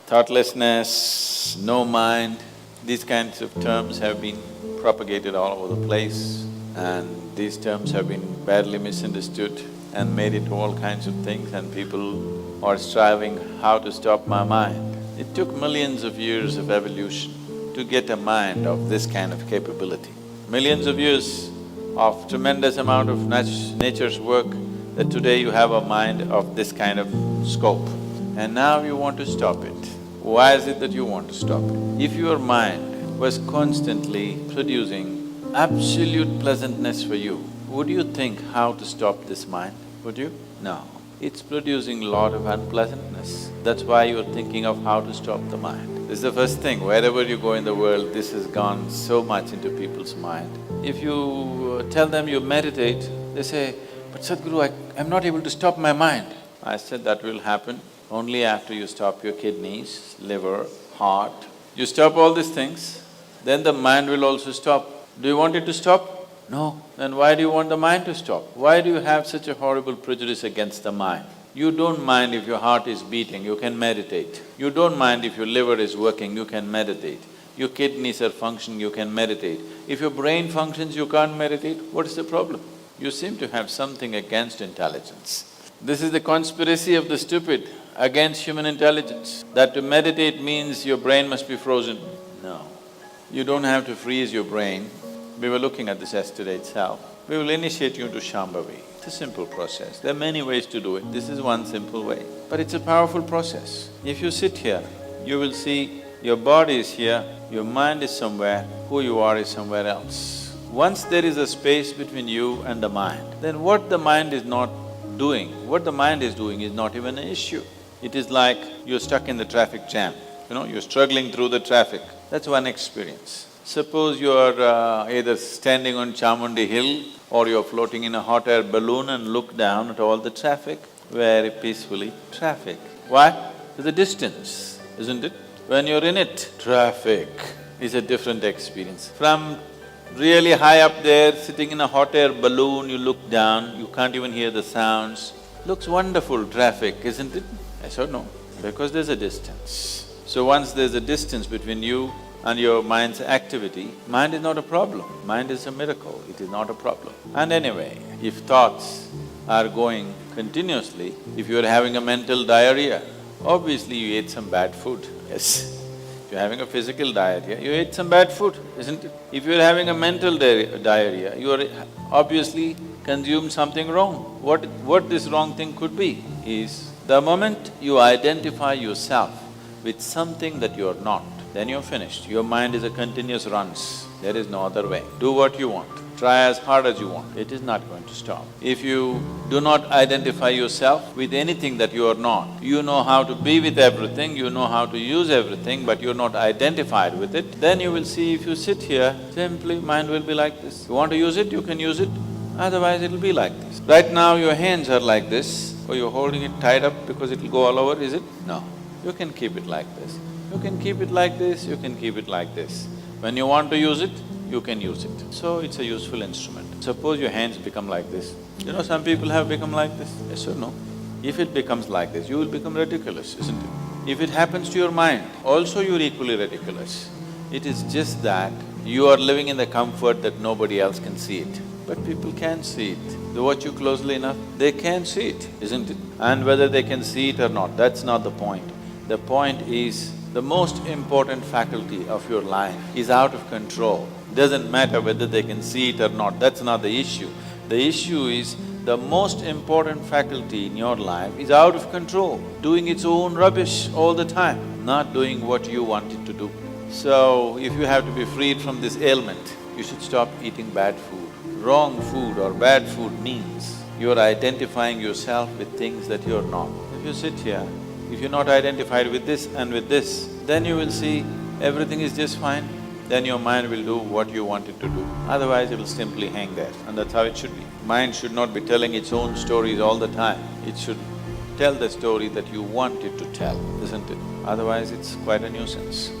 Thoughtlessness, no mind, these kinds of terms have been propagated all over the place, and these terms have been badly misunderstood and made into all kinds of things, and people are striving how to stop my mind. It took millions of years of evolution to get a mind of this kind of capability. Millions of years of tremendous amount of nature's work, that today you have a mind of this kind of scope. And now you want to stop it. Why is it that you want to stop it? If your mind was constantly producing absolute pleasantness for you, would you think how to stop this mind? Would you? No. It's producing a lot of unpleasantness. That's why you're thinking of how to stop the mind. This is the first thing, wherever you go in the world, this has gone so much into people's mind. If you tell them you meditate, they say, "But Sadhguru, I'm not able to stop my mind." I said, that will happen only after you stop your kidneys, liver, heart. You stop all these things, then the mind will also stop. Do you want it to stop? No. Then why do you want the mind to stop? Why do you have such a horrible prejudice against the mind? You don't mind if your heart is beating, you can meditate. You don't mind if your liver is working, you can meditate. Your kidneys are functioning, you can meditate. If your brain functions, you can't meditate, what is the problem? You seem to have something against intelligence. This is the conspiracy of the stupid against human intelligence, that to meditate means your brain must be frozen. No. You don't have to freeze your brain. We were looking at this yesterday itself. We will initiate you into Shambhavi. It's a simple process. There are many ways to do it. This is one simple way. But it's a powerful process. If you sit here, you will see your body is here, your mind is somewhere, who you are is somewhere else. Once there is a space between you and the mind, then what the mind is not doing, what the mind is doing is not even an issue. It is like you're stuck in the traffic jam, you're struggling through the traffic. That's one experience. Suppose you're either standing on Chamundi Hill or you're floating in a hot air balloon and look down at all the traffic, very peacefully, traffic. Why? There's a distance, isn't it? When you're in it, traffic is a different experience. From really high up there, sitting in a hot air balloon, you look down, you can't even hear the sounds. Looks wonderful, traffic, isn't it? I said no, because there's a distance. So once there's a distance between you and your mind's activity, mind is not a problem, mind is a miracle, it is not a problem. And anyway, if thoughts are going continuously, if you're having a mental diarrhea, obviously you ate some bad food, yes. If you're having a physical diarrhea, you ate some bad food, isn't it? If you're having a mental diarrhea, you are obviously consumed something wrong. What this wrong thing could be is, the moment you identify yourself with something that you're not, then you're finished. Your mind is a continuous runs, there is no other way. Do what you want, try as hard as you want, it is not going to stop. If you do not identify yourself with anything that you are not, you know how to be with everything, you know how to use everything, but you're not identified with it, then you will see if you sit here, simply mind will be like this. You want to use it, you can use it, otherwise it'll be like this. Right now your hands are like this, or you're holding it tied up because it'll go all over, is it? No. You can keep it like this. You can keep it like this, you can keep it like this. When you want to use it, you can use it. So it's a useful instrument. Suppose your hands become like this. Some people have become like this, yes or no? If it becomes like this, you will become ridiculous, isn't it? If it happens to your mind, also you're equally ridiculous. It is just that you are living in the comfort that nobody else can see it. But people can see it. They watch you closely enough, they can see it, isn't it? And whether they can see it or not, that's not the point. The point is, the most important faculty of your life is out of control. Doesn't matter whether they can see it or not, that's not the issue. The issue is, the most important faculty in your life is out of control, doing its own rubbish all the time, not doing what you want it to do. So, if you have to be freed from this ailment, you should stop eating bad food. Wrong food or bad food means you're identifying yourself with things that you're not. If you sit here, if you're not identified with this and with this, then you will see everything is just fine, then your mind will do what you want it to do. Otherwise, it will simply hang there, and that's how it should be. Mind should not be telling its own stories all the time. It should tell the story that you want it to tell, isn't it? Otherwise, it's quite a nuisance.